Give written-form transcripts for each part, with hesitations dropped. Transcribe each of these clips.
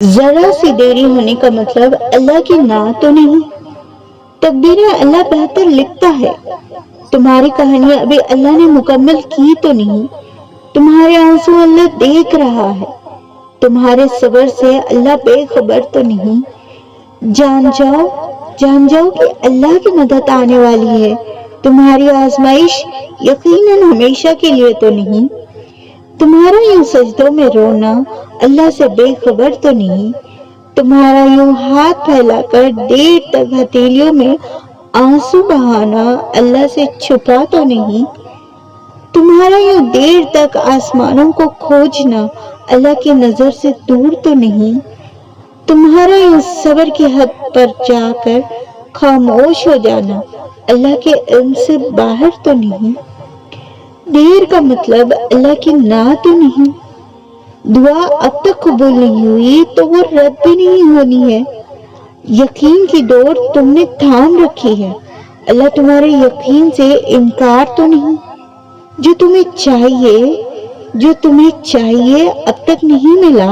ذرا سی دیری ہونے کا مطلب اللہ کی نہ تو نہیں، تقدیریں اللہ بہتر لکھتا ہے۔ تمہاری کہانیاں ابھی اللہ نے مکمل کی تو نہیں، تمہارے آنسو اللہ دیکھ رہا ہے، تمہارے صبر سے اللہ بے خبر تو نہیں۔ جان جاؤ کہ اللہ کی مدد آنے والی ہے، تمہاری آزمائش یقیناً ہمیشہ کے لیے تو نہیں۔ تمہارا یوں سجدوں میں رونا اللہ سے بے خبر تو نہیں، تمہارا یوں ہاتھ پھیلا کر دیر تک ہتھیلیوں میں آنسو بہانا اللہ سے چھپا تو نہیں، تمہارا یوں دیر تک آسمانوں کو کھوجنا اللہ کی نظر سے دور تو نہیں، تمہارا یوں صبر کی حد پر جا کر خاموش ہو جانا اللہ کے علم سے باہر تو نہیں۔ دیر کا مطلب اللہ کی نہ تو نہیں، دعا اب تک قبول نہیں ہوئی تو وہ رد بھی نہیں ہونی ہے، یقین کی ڈور تم نے تھام رکھی ہے، اللہ تمہارے یقین سے انکار تو نہیں۔ جو تمہیں چاہیے اب تک نہیں ملا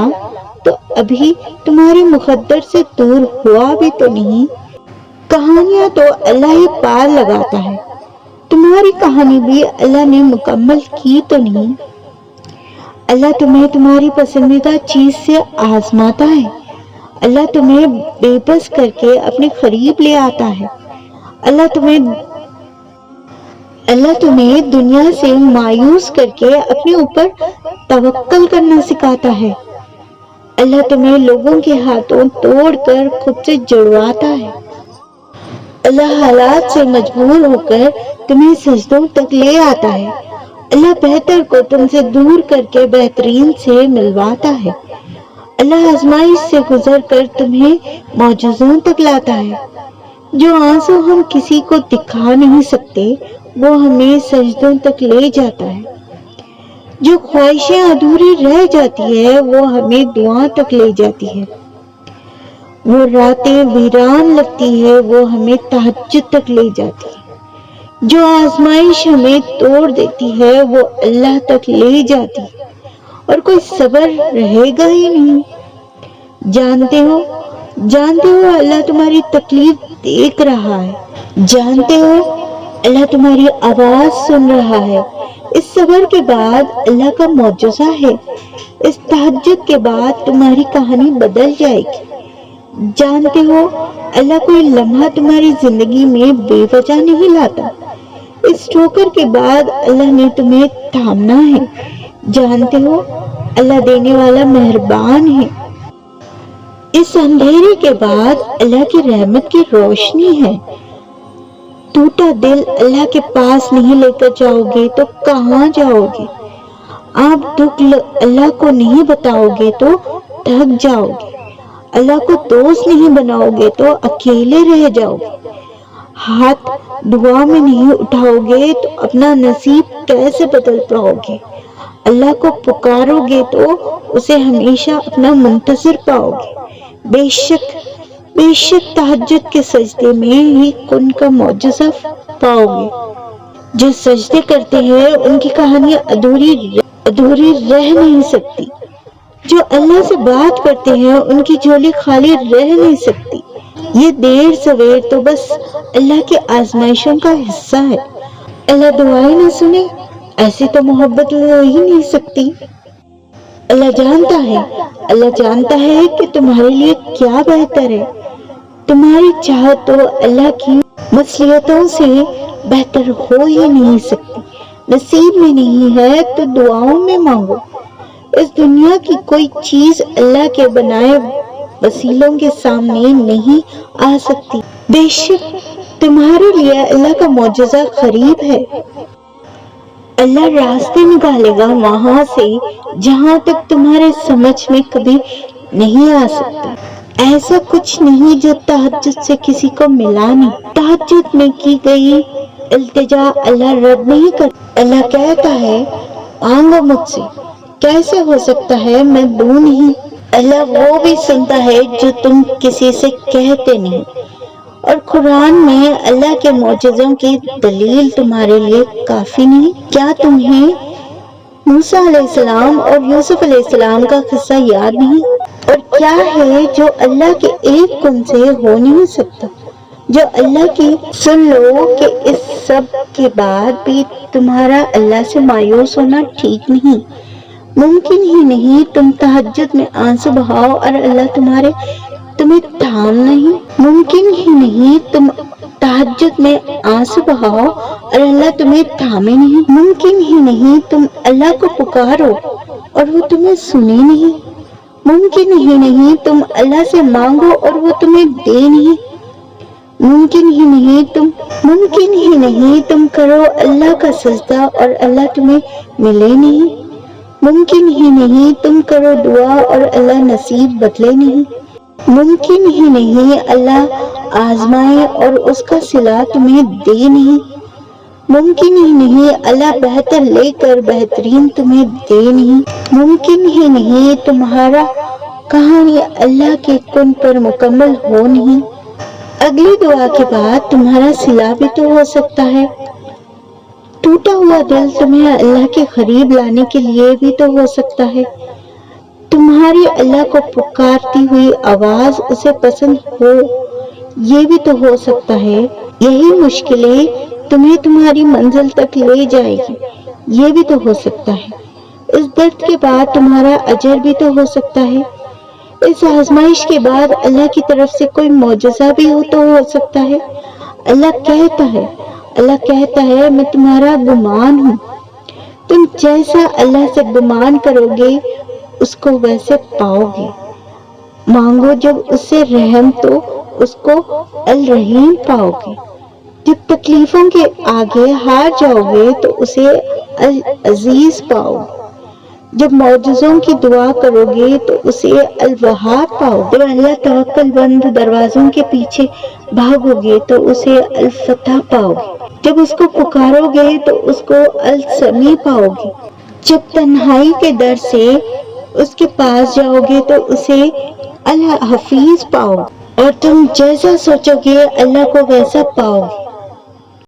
تو ابھی تمہارے مقدر سے دور ہوا بھی تو نہیں۔ کہانیاں تو اللہ ہی پار لگاتا ہے، تمہاری کہانی بھی اللہ نے مکمل کی تو نہیں۔ اللہ تمہیں تمہاری پسندیدہ چیز سے آزماتا ہے، اللہ تمہیں بے بس کر کے اپنے قریب لے آتا ہے، اللہ تمہیں دنیا سے مایوس کر کے اپنے اوپر توکل کرنا سکھاتا ہے، اللہ تمہیں لوگوں کے ہاتھوں توڑ کر خود سے جڑواتا ہے، اللہ حالات سے مجبور ہو کر تمہیں سجدوں تک لے آتا ہے، اللہ بہتر کو تم سے دور کر کے بہترین سے ملواتا ہے، اللہ آزمائش سے گزر کر تمہیں معجزوں تک لاتا ہے۔ جو آنسو ہم کسی کو دکھا نہیں سکتے وہ ہمیں سجدوں تک لے جاتا ہے، جو خواہشیں ادھوری رہ جاتی ہے وہ ہمیں دعا تک لے جاتی ہے، وہ راتیں ویران لگتی ہے وہ ہمیں تہجد تک لے جاتی ہے، جو آزمائش ہمیں توڑ دیتی ہے وہ اللہ تک لے جاتی ہے، اور کوئی صبر رہے گا ہی نہیں۔ جانتے ہو اللہ تمہاری تکلیف دیکھ رہا ہے، جانتے ہو اللہ تمہاری آواز سن رہا ہے، اس صبر کے بعد اللہ کا معجزہ ہے، اس تہجد کے بعد تمہاری کہانی بدل جائے گی۔ جانتے ہو اللہ کوئی لمحہ تمہاری زندگی میں بے وجہ نہیں لاتا، اس ٹھوکر کے بعد اللہ نے تمہیں تھامنا ہے۔ جانتے ہو اللہ دینے والا مہربان ہے، اس اندھیرے کے بعد اللہ کی رحمت کی روشنی ہے۔ ٹوٹا دل اللہ کے پاس نہیں لے کر جاؤ گے تو کہاں جاؤ گے؟ آپ دکھ اللہ کو نہیں بتاؤ گے تو تھک جاؤ گے، اللہ کو دوست نہیں بناؤ گے تو اکیلے رہ جاؤ گے، ہاتھ دعا میں نہیں اٹھاؤ گے تو اپنا نصیب کیسے بدل پاؤ گے؟ اللہ کو پکارو گے تو اسے ہمیشہ اپنا منتظر پاؤ گے۔ بے شک تہجد کے سجدے میں ہی کن کا معجزہ پاؤ گے۔ جو سجدے کرتے ہیں ان کی کہانیاں ادھوری رہ نہیں سکتی، جو اللہ سے بات کرتے ہیں ان کی جھولی خالی رہ نہیں سکتی۔ یہ دیر سویر تو بس اللہ کی آزمائشوں کا حصہ ہے، اللہ دعائیں نہ سنے ایسی تو محبت ہو ہی نہیں سکتی۔ اللہ جانتا ہے کہ تمہارے لیے کیا بہتر ہے، تمہاری چاہت تو اللہ کی مصلحتوں سے بہتر ہو ہی نہیں سکتی۔ نصیب میں نہیں ہے تو دعاؤں میں مانگو، اس دنیا کی کوئی چیز اللہ کے بنائے وسیلوں کے سامنے نہیں آ سکتی۔ بے شک تمہارے لیے اللہ کا معجزہ قریب ہے، اللہ راستے نکالے گا وہاں سے جہاں تک تمہارے سمجھ میں کبھی نہیں آ سکتا۔ ایسا کچھ نہیں جو تہجد سے کسی کو ملا نہیں۔ تہجد میں کی گئی التجا اللہ رد نہیں کرتا، اللہ کہتا ہے مانگو مجھ سے، کیسے ہو سکتا ہے میں دوں نہیں؟ اللہ وہ بھی سنتا ہے جو تم کسی سے کہتے نہیں۔ اور قرآن میں اللہ کے معجزوں کی دلیل تمہارے لیے کافی نہیں؟ کیا تمہیں موسیٰ علیہ السلام اور یوسف علیہ السلام کا قصہ یاد نہیں؟ اور کیا ہے جو اللہ کے ایک کن سے ہو نہیں سکتا؟ جو اللہ کی سن لو کہ اس سب کے بعد بھی تمہارا اللہ سے مایوس ہونا ٹھیک نہیں، ممکن ہی نہیں تم تہجد میں آنسو بہاؤ اور اللہ تمہیں تھام نہیں، ممکن ہی نہیں تم تہجد میں آنسو بہاؤ اور اللہ تمہیں تھامے نہیں، ممکن ہی نہیں تم اللہ کو پکارو اور وہ تمہیں سنے نہیں، ممکن ہی نہیں تم اللہ سے مانگو اور وہ تمہیں دے نہیں، ممکن ہی نہیں تم کرو اللہ کا سجدہ اور اللہ تمہیں ملے نہیں، ممکن ہی نہیں تم کرو دعا اور اللہ نصیب بدلے نہیں، ممکن ہی نہیں اللہ آزمائے اور اس کا صلہ تمہیں دے نہیں، ممکن ہی نہیں اللہ بہتر لے کر بہترین تمہیں دے نہیں، ممکن ہی نہیں تمہارا کہانی اللہ کے کن پر مکمل ہو نہیں۔ اگلی دعا کے بعد تمہارا صلہ بھی تو ہو سکتا ہے، ٹوٹا ہوا دل تمہیں اللہ کے قریب لانے کے لیے بھی تو ہو سکتا ہے، تمہاری اللہ کو پکارتی ہوئی آواز اسے پسند ہو یہ بھی تو ہو سکتا ہے، یہی مشکلیں تمہیں تمہاری منزل تک لے جائے گی یہ بھی تو ہو سکتا ہے، اس درد کے بعد تمہارا اجر بھی تو ہو سکتا ہے، اس آزمائش کے بعد اللہ کی طرف سے کوئی معجزہ بھی ہو سکتا ہے۔ اللہ کہتا ہے میں تمہارا گمان ہوں، تم جیسا اللہ سے گمان کرو گے اس کو ویسے پاؤ گے، مانگو جب اس سے رحم تو اس کو الرحیم پاؤ گے، جب تکلیفوں کے آگے ہار جاؤ گے تو اسے العزیز پاؤ گے، جب معجزوں کی دعا کرو گے تو اسے الوہاب پاؤ گے، جب اللہ توکل بند دروازوں کے پیچھے بھاگو گے تو اسے الفتح پاؤ گے، جب اس کو پکارو گے تو اس کو السمیع پاؤ گے، جب تنہائی کے در سے اس کے پاس جاؤ گے تو اسے الحفیظ پاؤ گے، اور تم جیسا سوچو گے اللہ کو ویسا پاؤ گے۔